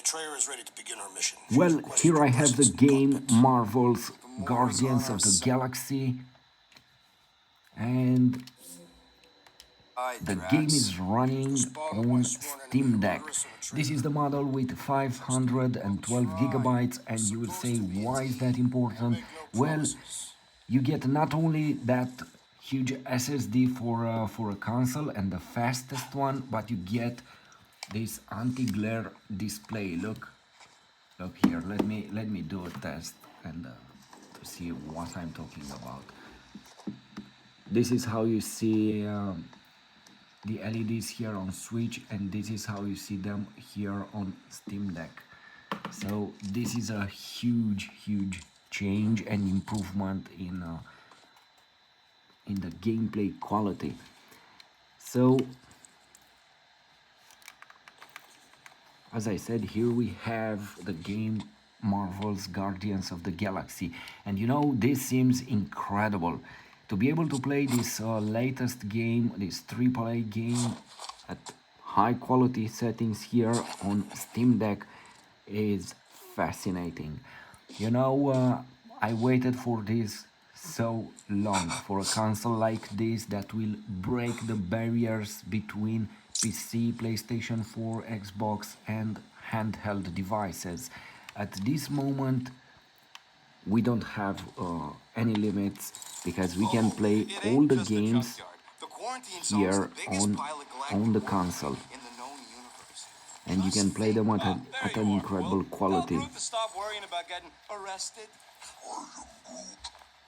betrayer is ready to begin her mission. Well, here I have the game Marvel's Guardians of the Galaxy, and the game is running on Steam Deck. This is the model with 512 gigabytes, and you will say, why is that important? Well, you get not only that huge SSD for a console and the fastest one, but you get this anti-glare display. Look here. Let me do a test and to see what I'm talking about. This is how you see the LEDs here on Switch, and this is how you see them here on Steam Deck. So this is a huge change and improvement in the gameplay quality. So as I said, here we have the game Marvel's Guardians of the Galaxy, and you know, this seems incredible to be able to play this latest game, this AAA game at high quality settings here on Steam Deck is fascinating. You know, I waited for this so long, for a console like this that will break the barriers between PC, PlayStation 4, Xbox and handheld devices. At this moment we don't have any limits, because we can play all the games here on the console, and you can play them at an incredible quality. Stop worrying about getting arrested.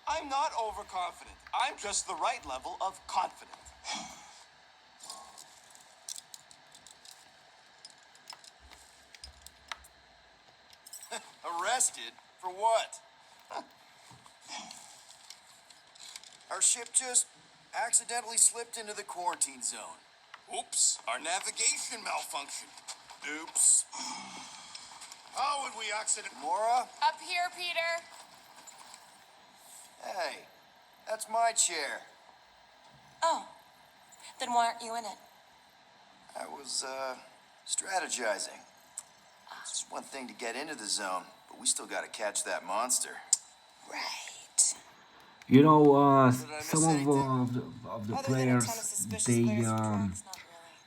I'm not overconfident. I'm just the right level of confident. Arrested? For what? Our ship just accidentally slipped into the quarantine zone. Oops, our navigation malfunctioned. Oops. How would we accident... Mora? Up here, Peter. Hey, that's my chair. Oh, then why aren't you in it? I was, strategizing. It's one thing to get into the zone, but we still gotta catch that monster. Right. You know, some of the players,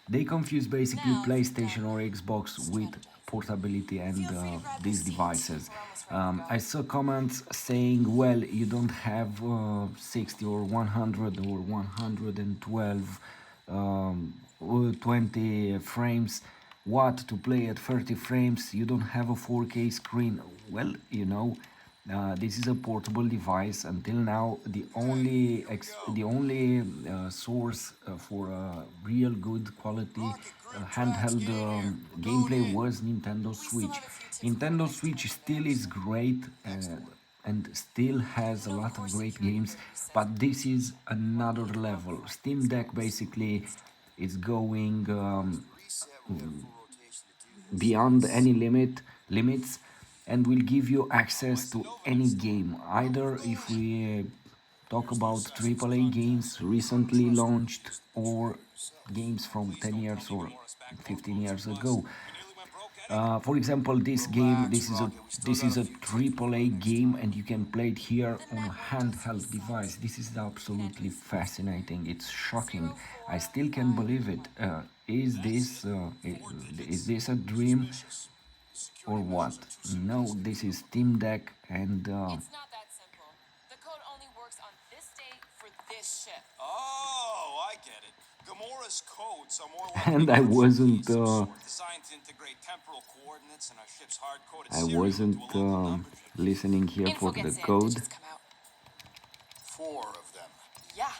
they confuse basically PlayStation or Xbox with portability and these devices. I saw comments saying, well, you don't have 60 or 100 or 112 or 20 frames. What, to play at 30 frames? You don't have a 4K screen. Well, you know, this is a portable device. Until now, the only source for real good quality handheld gameplay was Nintendo Switch. Nintendo Switch still is great and still has a lot of great games, but this is another level. Steam Deck basically is going beyond any limits, and will give you access to any game. Either if we talk about AAA games recently launched, or games from 10 years or 15 years ago. For example, this game, this is a AAA game, and you can play it here on a handheld device. This is absolutely fascinating. It's shocking. I still can't believe it. Is this a dream or what? No, this is Steam Deck, and It's not that simple. The code only works on this date for this ship. Oh, I get it. Gamora's codes are more like and I wasn't designed to integrate temporal coordinates and our ship's hard-coded serial into a local number. listening here Info for the gets in, code. digits come out. 4 of them. Yeah.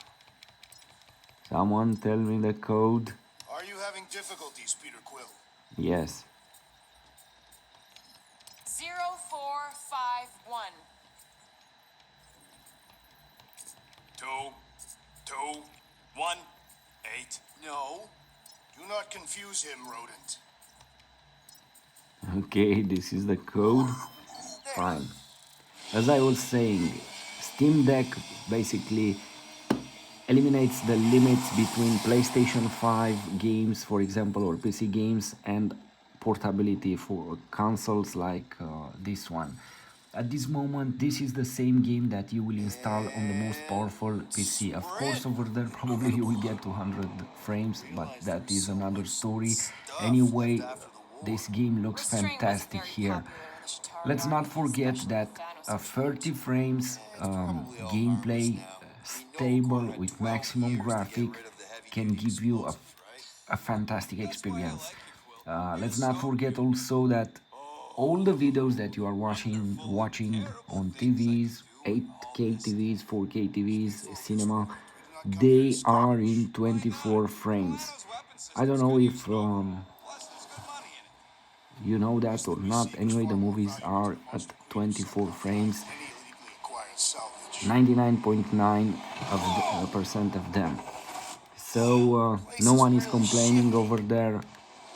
Someone tell me the code. Are you having difficulties, Peter Quill? Yes. 0451. 2, 2, 1, 8. No. Do not confuse him, rodent. Okay, this is the code. Fine. As I was saying, Steam Deck basically eliminates the limits between PlayStation 5 games, for example, or PC games, and portability for consoles like this one. At this moment, this is the same game that you will install on the most powerful And PC. Of course, sprint. over there probably you will get 200 frames, but Realize there that was is so another much story. stuff left Anyway, after the war. this game looks This strain wasn't fantastic very here. popular in the Shatari Let's not army, forget especially that with a vanosexuals. 30 frames It's probably all harmless gameplay now. We know stable O'Connor had with 12 maximum years to get graphic rid of the can heavy-duty give you explosives, right? a fantastic That's why I experience. like you, Quill. You're Let's not so forget good. also that all the videos that you are Wonderful and watching terrible on things I TVs, could do with all 8K this TVs, stuff. 4K Keep me TVs, focused, cinema, Quill. We do not come here to they are skirmish. in Why not? 24 frames. Milano's weapon I don't system's know good if use, no? Plus, there's good money in it. you know that Used or to be not. Seeker's Anyway, the far more movies valuable to are the at most degraded 24 psychopath frames, than any illegally acquired salvage. 99.9 of percent of them. So Place no is one is really complaining shifty. over there,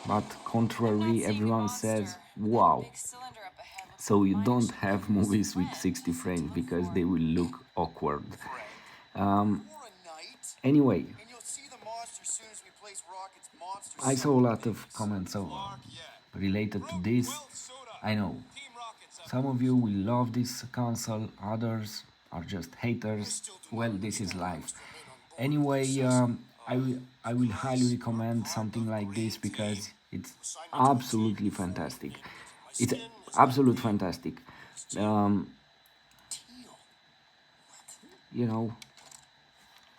but I'm not contrary, seeing a everyone monster, says, but that wow. big cylinder up ahead looks like So a you mining don't ship have carrying a movies with friend. 60 Something frames to look because for. they will look awkward. Friend? Um, You're a knight. anyway, And you'll see the monster soon as we place Rocket's monster I saw a sucking lot of babies. comments Clark, yeah. related to Groot, this. Quill, suit up. I know Team Rocket's up some of next. you will love this console, others are just I haters. still do Well, not this is understand how life. to remain on board with Anyway, the necessity. I will highly Nice. You're recommend part something of like this Green Team. because it's You assigned me to a team absolutely before I fantastic. named it. My It's skin is not absolute green. fantastic. It's teal. Um, Teal. What? you know,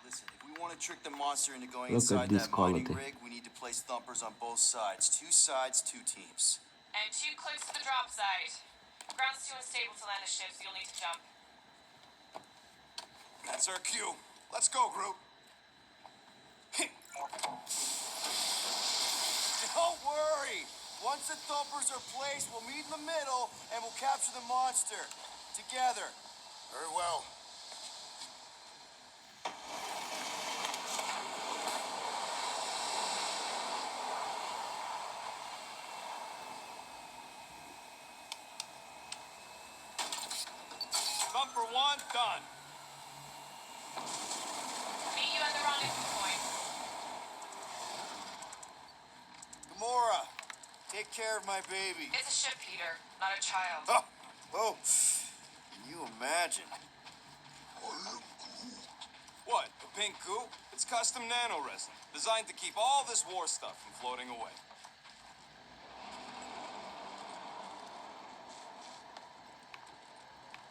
Listen, if we want to trick the monster into going look at inside this that mining quality. rig, we need to place thumpers on both sides. Two sides, two teams. And 2 clicks to the drop site. Ground's too unstable to land a ship, so you'll need to jump. That's our cue. Let's go, Groot. Don't worry. Once the thumpers are placed, we'll meet in the middle and we'll capture the monster. Together. Very well. Thumper one, done. Meet you at the rendezvous point. Gamora, take care of my baby. It's a ship, Peter, not a child. Oh, can you imagine? What, the pink goo? It's custom nano resin, designed to keep all this war stuff from floating away.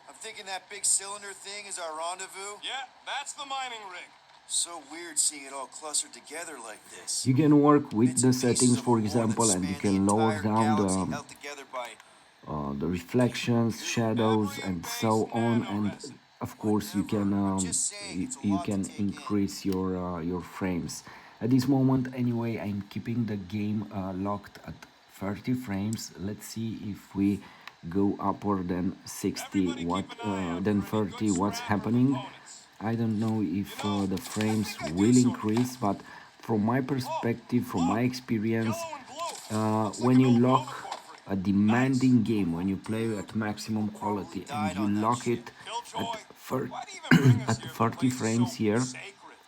I'm thinking that big cylinder thing is our rendezvous. Yeah, that's the mining rig. So weird seeing it all clustered together like this. You can work with Bits the and pieces settings, of a for war that example, and you span the can lower entire down galaxy held together by the reflections, shadows, memory and based so on. And nanoresin. of course, you Whatever. can I'm just saying, it's a you lot to can take in. increase your frames. At this moment, anyway, I'm keeping the game locked at 30 frames. Let's see if we go upward than 60. Everybody What keep an eye out than for any good 30? What's scrap or happening? components. I don't know You if know, the I frames think I do will sort of get increase, it. but from my Oh, perspective, from my look! experience, Yellow and blue. Looks like when an you old lock Nova Corps freak. a Nice. demanding game, when you play Dude, at maximum people probably quality and died you on that lock ship. it at Killjoy, thir- why'd you even bring us at here? The 30 place is frames so here, sacred.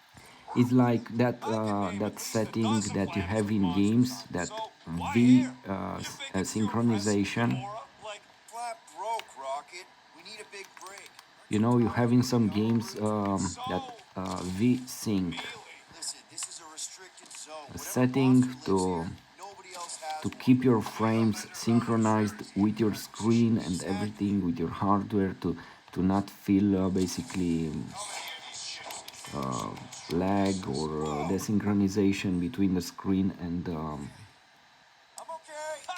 it's like that I could name that at least a setting dozen that you planets have with in monsters games, on them. that So why V here? You think it's your recipe, synchronization. Gamora? Like flat broke, Rocket. We need a big break. You Aren't know, you you tired have of in being some yellow, games Groot? It's that so V sync mealy. Listen, this is a restricted zone. a Whatever setting monster lives here, nobody else has to one. keep your We got frames better synchronized boundaries. with your screen and Exactly. everything, with your hardware, to not feel basically How many of these ships did you finish in the lag trenches? or Whoa! desynchronization between the screen I'm okay.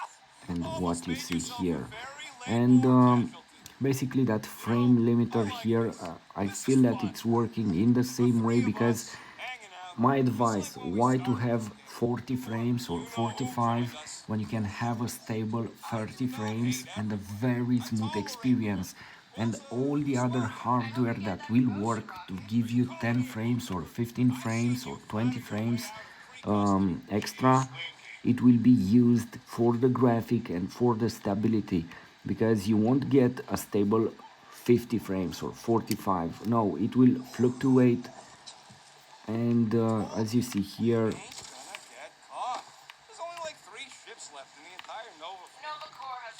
and what Almost you made see yourself a here. very late And war casualty. basically that You know, frame limiter I like here, this. I This is feel that fun. it's working in the The same way, three of because us hanging out, my just like advice, when we why to started have this game. 40 Or frames or you know who 45 joined us. when you can have a stable I do 30 not frames hate and a everybody. very I smooth tolerate them. experience, and What's all the other smirking? I hope hardware you get that that will promotion, work to Rocket. give What are you you calling 10 me a frames or boomer? 15 I've seen frames you or 20 flatter your way frames out of pre-custody. Hey, you extra. Slinky. It will be used for the graphic and for the stability, because you won't get a stable 50 frames or 45. No, it will fluctuate, and Oh, as you see we here, ain't gonna get caught. There's only like 3 ships left in the entire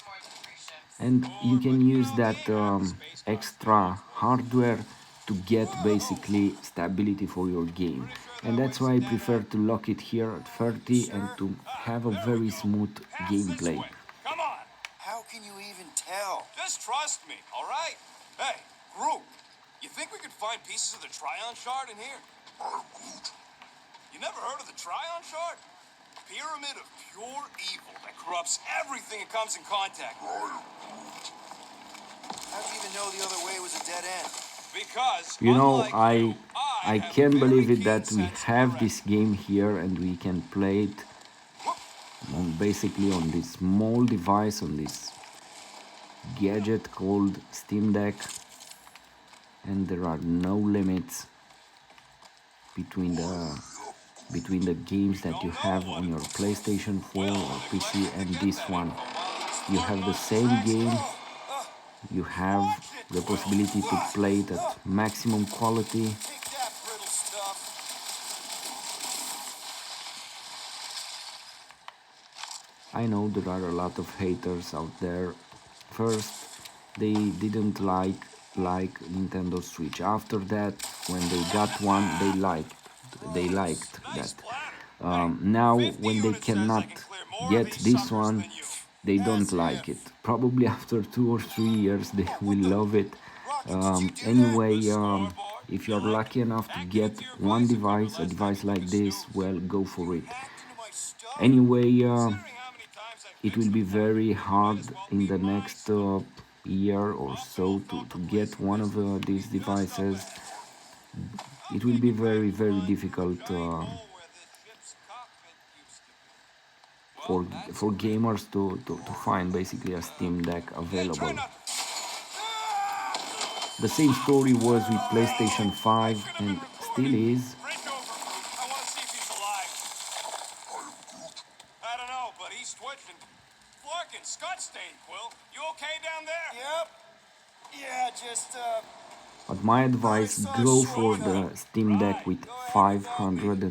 more than 3 ships. and you can use But that can't have a space extra conveyor belt. hardware to get basically stability for your game, Pretty sure and that that's weighs why a I dead prefer end. to lock it here at 30 and Sure? to have a There we very go. smooth Pass this gameplay. way. Come on. How can you even tell? Just trust me, all right? Hey, group, you think we could find pieces of the Trion Shard in here? You never heard of the Trion Shard? Pyramid of pure evil that corrupts everything it comes in contact with. How'd you even know the other way was a dead end? Because, You know, unlike you, I have a can't very believe it keen that we sense of have direction. this game here and we can play it on basically on this small device, on this gadget called Steam Deck, and there are no limits between the games We that you don't know have what on it your is. PlayStation 4 Will or PC neglected to and get this that one. info while he was You flirting have the on the same tracks. game, you have Watch it, the Will. possibility to play it at maximum quality. Take that, brittle stuff. I know there are a lot of haters out there. First, they didn't like Nintendo Switch. After that, when they got one, they liked that. Nice bladder. Hey, Now, 50 when they unit says I cannot can clear more of get these this suckers one, than you. they don't As like if. it. Probably after 2 or 3 years, they Oh, what will the? love it. Rocky, did you do that? The Anyway, scoreboard? if You you're like lucky enough to hacking get into your one vice equipment device, a last time device you took like a this, snooze? well, go You for it. hacked into my stuff? Anyway, Considering how many times I it will fixed the be part, very might hard as well in be the my next stuff. year or Optimal so to thumper get placement one of business. these Just up devices. ahead. I'm It will be thinking very, maybe we'll very run through the difficult giant hole where this ship's cockpit used to be. Well, for that's for great. gamers to find basically a Steam Deck Yeah, try available. not to. Ah! The same story was with Oh, PlayStation I 5 should have been and still recording. is. Bridge over, Groot. I want to see if he's alive. I don't know, but he's twitching. Flarkin, Scott stayed, Quill. You okay down there? Yep. Yeah, just, But my thought I advice, saw a go for shortcut. the Steam Deck Right. with Go ahead without me. I'll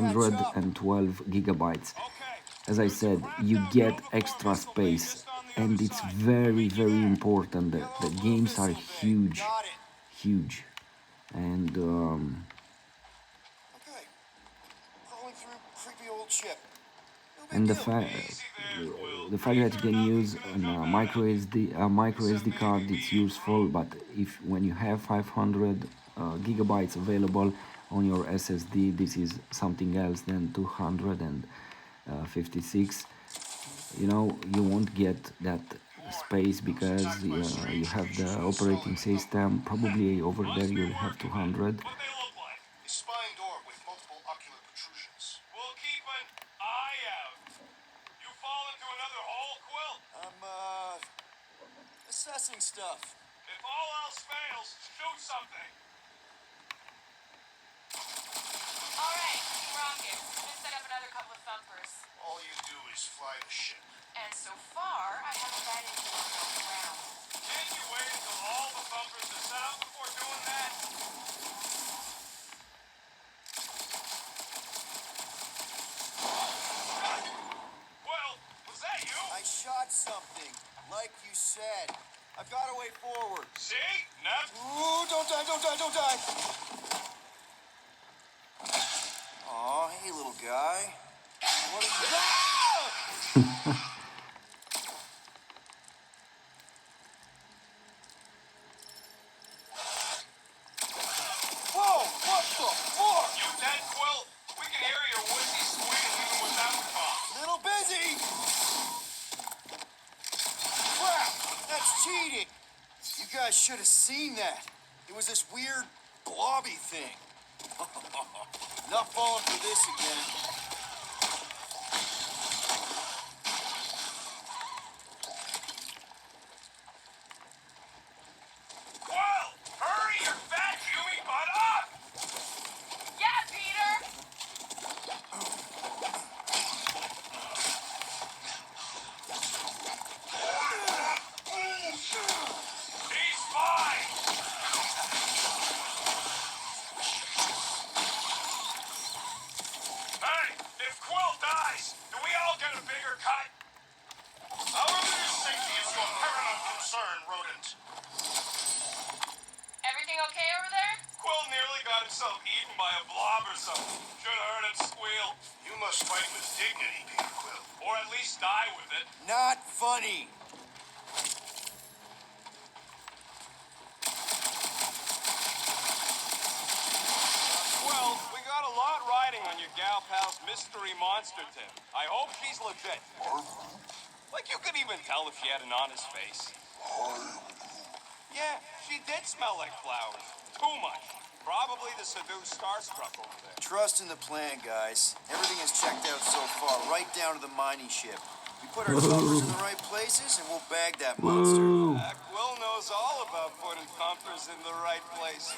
catch up. 512 gigabytes. Okay. As I There's a said, cracked you out get Nova Corps extra missile bay space, just on the other and it's side. I'll very, meet you very there. important. The Yellow blue games are missile bay. huge, Got it. huge, and Okay. Crawling through creepy old ship. No big and deal. Easy there, Quill. the fact Pretty that you sure can nothing's use gonna a jump out micro at me. SD a micro Except SD maybe card, me it's and useful. Groot. But if when you have 500 gigabytes available on your SSD, this is something else than 256. You know, you won't get that space because you have the operating system. Probably over there Must be you'll have working then. 200. What they look like? A spine door with multiple ocular protrusions. We'll keep an eye out. You fall into another hole, Quill? I'm, assessing stuff. If all else fails, shoot something. Alright, Team Rocket. Just set up another couple of thumpers. All you do is fly the ship. And so far, I haven't ran into one on the ground. Can't you wait until all the thumpers are set up before doing that? Well, was that you? I shot something, like you said. I've got a way forward. See? Nev? Ooh, don't die, don't die, don't die! Aw, hey, little guy. What are you... Ah! Whoa! What the fuck? You dead, Quill? We can hear your woodsy squeal even without the bomb. Little busy! Crap! That's cheating! You guys should have seen that. It was this weird blobby thing. Not falling for this again. Quill! Hurry your fat Huey butt up! Yeah, Peter! He's fine! Hey! a blob or something. Should have heard it squeal. You must fight with dignity, Peter Quill. Or at least die with it. Not funny. Well, we got a lot riding on your gal pal's mystery monster tip. I hope she's legit. Like you could even tell if she had an honest face. Yeah, she did smell like flowers. Too much. Probably to seduce Starstruck over there. Trust in the plan, guys. Everything is checked out so far, right down to the mining ship. We put our thumbers in the right places, and we'll bag that monster. Will knows all about putting thumpers in the right place.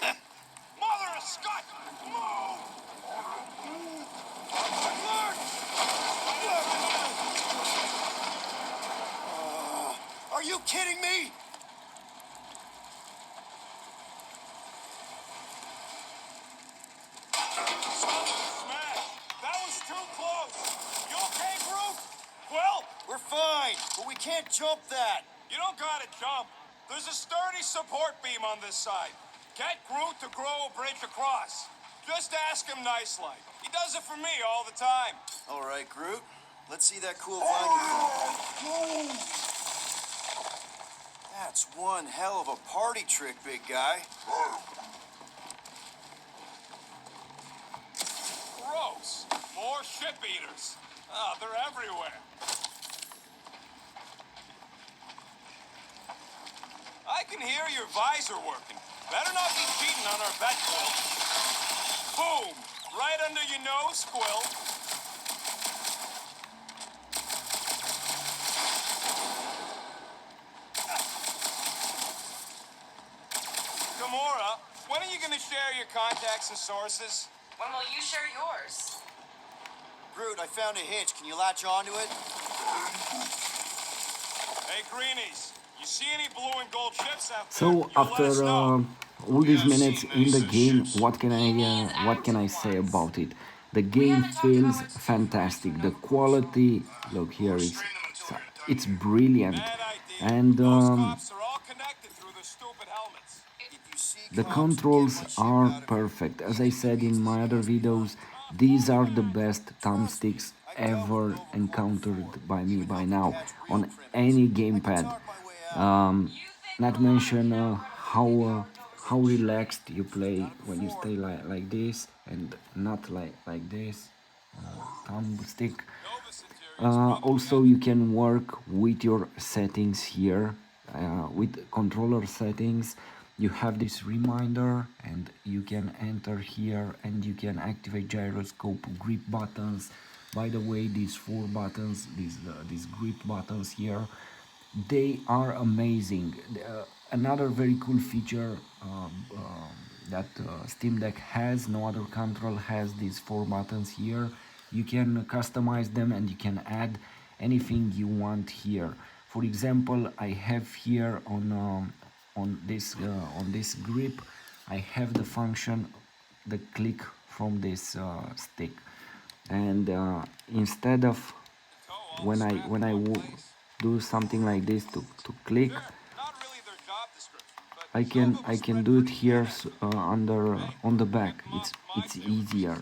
Mother of Scott! Move! Are you kidding me? Smash! That was too close! You okay, Groot? Well, We're fine, but we can't jump that. you don't gotta jump. There's a sturdy support beam on this side. Get Groot to grow a bridge across. Just ask him nice-like. He does it for me all the time. All right, Groot. Let's see that cool vine. That's one hell of a party trick, big guy. Gross. More ship eaters. Ah, they're everywhere. I can hear your visor working. Better not be cheating on our bet, Quill. Boom! Right under your nose, Quill. Gamora, when are you going to share your contacts and sources? When will you share yours? Groot, I found a hitch. Can you latch onto it? Hey, Greenies, you see any blue and gold ships out there? So You let us after know. all these Yeah, I've minutes seen in the nicer game, ships. what can I say about it? The game feels fantastic. The quality, look here, it's brilliant, Bad idea. and Those cops are all connected through the stupid helmets. If you see the cops, controls get my ship are out of here. perfect. As I said in my other videos, these are the best thumbsticks ever encountered by me by now on any gamepad. Not to mention how relaxed you play when you stay like this and not like this thumbstick. Nova Centurion's Also, you can work with your settings here, with controller settings. You have this reminder, and you can enter here, and you can activate gyroscope, grip buttons. By the way, these four buttons, these grip buttons here, they are amazing. Another very cool feature that Steam Deck has, no other control has these four buttons here. You can customize them and you can add anything you want here. For example, I have here on this grip, I have the function, the click from this stick, and instead of when I do something like this to click, not really their job description, but I can do it here under on the back. It's easier.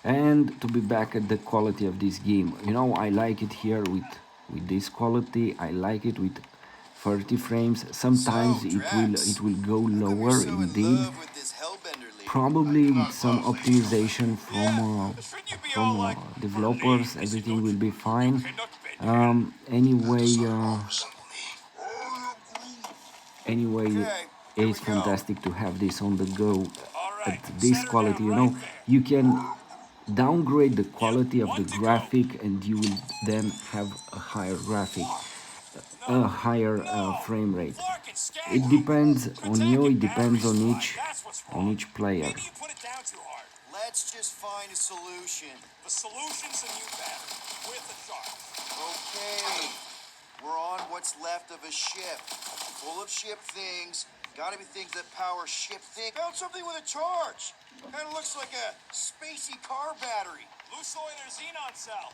And to be back at the quality of this game, you know, I like it here with this quality. I like it with 30 frames. Sometimes So, it will go How come you're lower so in indeed. love with this hellbender lady? Probably with some optimization shouldn't you be all from like, developers, everything will be fine. Anyway, Okay, here it's we go. fantastic to have this on the go All at right, this set her quality. down You know, right there. you can downgrade the quality of the one to go. graphic, and you will then have a higher graphic, a higher frame rate. Clark and Skag. It depends on Attack you. and It depends battery on slide, that's what's on wrong. each player. Maybe you put it down too hard. Let's just find a solution. The solution's a new battery with a charge. Okay, we're on what's left of a ship. Full of ship things. Gotta be things that power ship things. Found something with a charge. Kinda looks like a spacey car battery. Lucioid or xenon cell.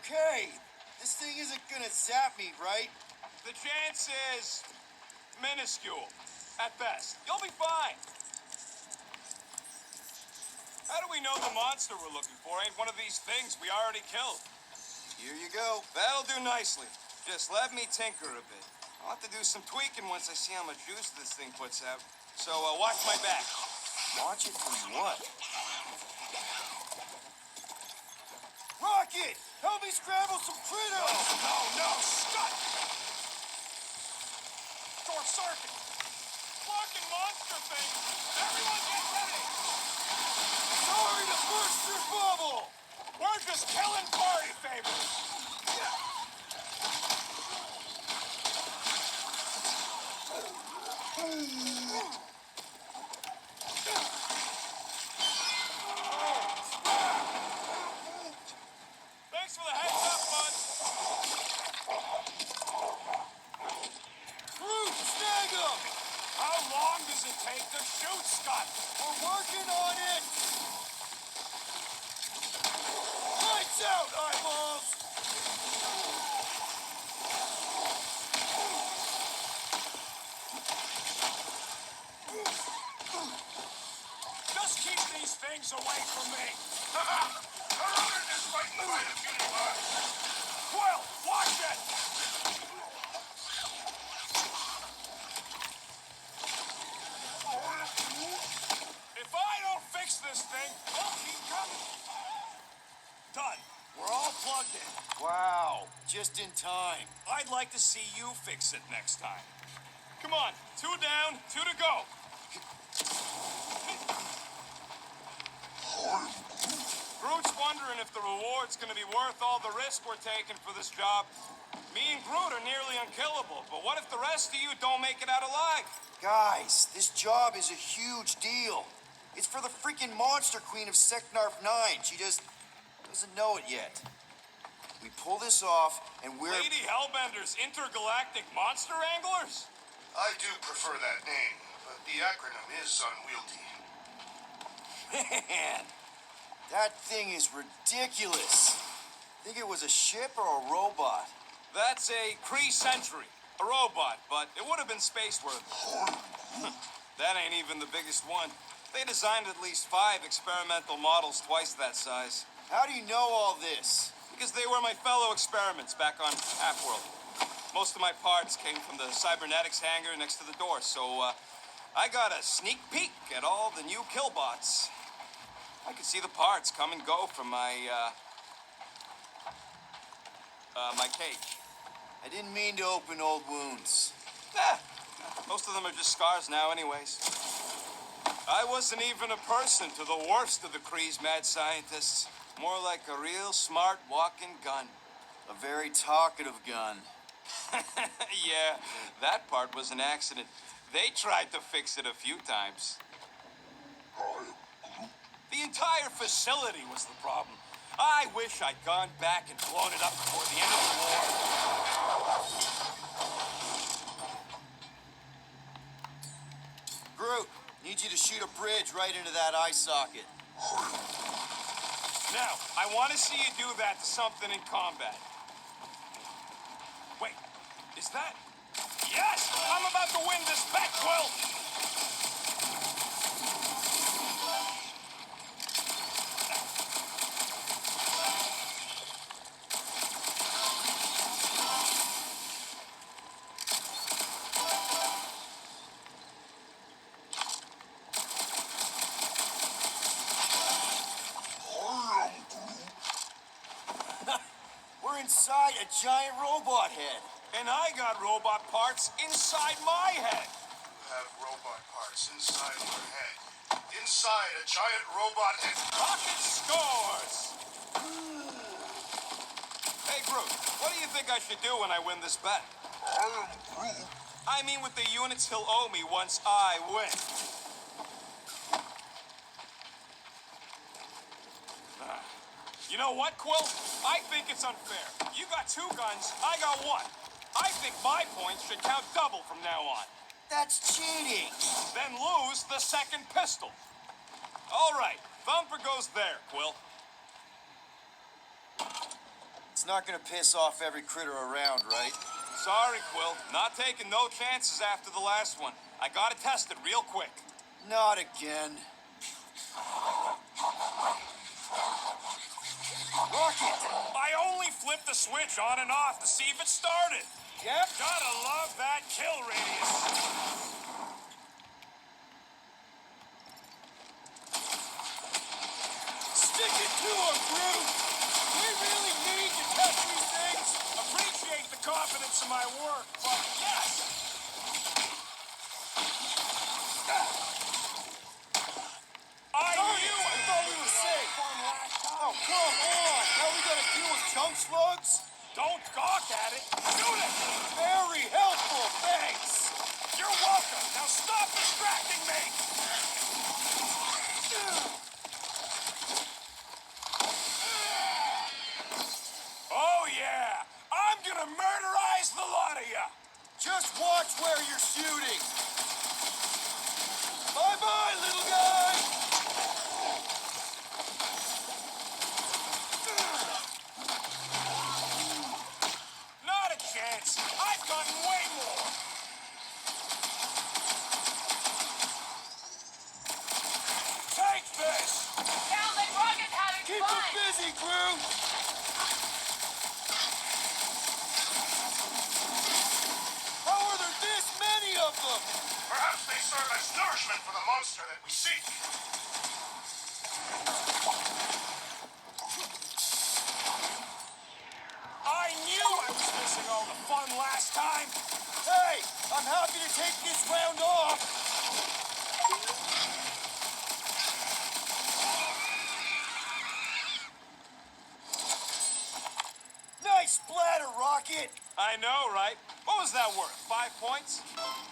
okay. This thing isn't gonna zap me, right? The chance is minuscule, at best. You'll be fine. How do we know the monster we're looking for ain't one of these things we already killed? Here you go. That'll do nicely. Just let me tinker a bit. I'll have to do some tweaking once I see how much juice this thing puts out. So, watch my back. Watch it from what? Rocket! Help me scramble some critters! No, shut! Short circuit! Fucking monster thing! Everyone get ready! Sorry to burst your bubble! We're just killing party favors! Thanks for the heads up, bud! Fruit, snag 'em! How long does it take to shoot, Scott? We're working on it! Lights out, eyeballs! Just keep these things away from me! Around this fighting fight of universe. Quill, watch it! If I don't fix this thing, they'll keep coming. Done. We're all plugged in. Wow, just in time. I'd like to see you fix it next time. Come on, 2 down, 2 to go. Groot's wondering if the reward's gonna be worth all the risk we're taking for this job. Me and Groot are nearly unkillable, but what if the rest of you don't make it out alive? Guys, this job is a huge deal. It's for the freaking monster queen of Seknarf 9. She just doesn't know it yet. We pull this off, and we're... Lady Hellbender's intergalactic monster anglers? I do prefer that name, but the acronym is unwieldy. Man, that thing is ridiculous. Think it was a ship or a robot? That's a Kree Sentry, a robot, but it would have been space-worthy. That ain't even the biggest one. They designed at least 5 experimental models twice that size. How do you know all this? Because they were my fellow experiments back on Half-World. Most of my parts came from the cybernetics hangar next to the door, so I got a sneak peek at all the new killbots. I could see the parts come and go from my cage. I didn't mean to open old wounds. Most of them are just scars now anyways. I wasn't even a person to the worst of the Kree's mad scientists. More like a real smart walking gun. A very talkative gun. Yeah, that part was an accident. They tried to fix it a few times. The entire facility was the problem. I wish I'd gone back and blown it up before the end of the war. Groot, need you to shoot a bridge right into that eye socket. Now, I want to see you do that to something in combat. Wait, is that... Yes! I'm about to win this bet, Quill! We're inside a giant robot head. And I got robot parts inside my head. You have robot parts inside your head. Inside a giant robot head. Rocket scores! Hey, Groot, what do you think I should do when I win this bet? I mean with the units he'll owe me once I win. You know what, Quill? I think it's unfair. You got 2 guns, I got 1. I think my points should count double from now on. That's cheating. Then lose the second pistol. All right, Thumper goes there, Quill. It's It's not gonna piss off every critter around, right? Sorry, Quill. Not taking no chances after the last one. I gotta test it real quick. Not again. Rocket! I only flipped the switch on and off to see if it started. Yep. Gotta love that kill radius. Stick it to him, Groot! We really need to test these things! Appreciate the confidence in my work, but yes. I thought we were safe! Oh, come on! Now we gotta deal with chunk slugs? Don't gawk at it. Shoot it. Very helpful, thanks! You're welcome. Now stop distracting me. Oh, yeah. I'm gonna murderize the lot of ya. Just watch where you're shooting! Bye-bye, little guy! Not a chance. I've gotten way more. Take this. Sounds like Rocket's having Keep fun. it busy, Groot! How are there this many of them? Perhaps they serve as nourishment for the monster that we seek. I knew I was missing all the fun last time. Hey, I'm happy to take this round off! Nice splatter, Rocket! I know, right? What was that worth? 5 points?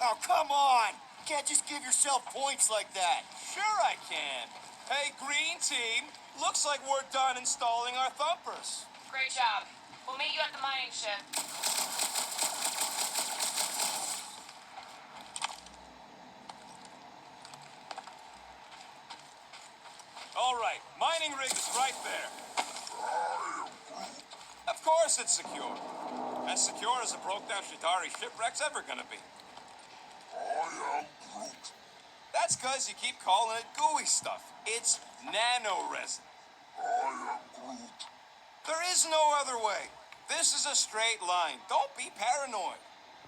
Oh, come on! Can't just give yourself points like that. Sure I can. Hey, green team. Looks like we're done installing our thumpers. Great job. We'll meet you at the mining ship. All right, mining rig is right there. Of course it's secure. As secure as a broke-down Shitari shipwreck's ever gonna be. That's because you keep calling it gooey stuff. It's nano-resin. There is no other way. This is a straight line. Don't be paranoid.